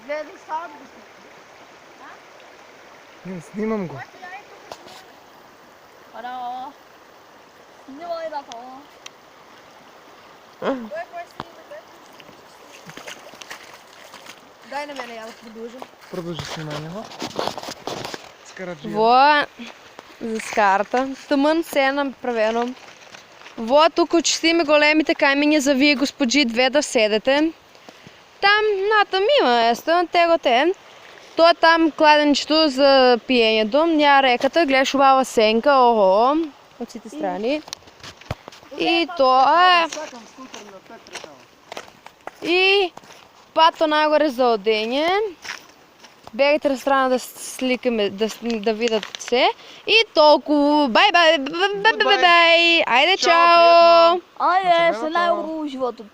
Гледай сам. Не, снимам го. Ара. Снимай да то. Дай на мене, я да продължа. Продължи сниманието. Скараджия. Во за скарата. Тъмън се е направено. Во тук очистиме големите камъни за вие, господжи, две да седете. Там натам има место, tego ten. То е там кладенчето за пиенето. Ня реката, гледаш обава сенка, охо, от всички страни. И то е... И пато нагоре за одење. Бегайте на страна да сликаме, да видят се. И толкова. Бай, бай, бай, бай, бай, бай. Айде, чао! Айде, се най-хубаво животът.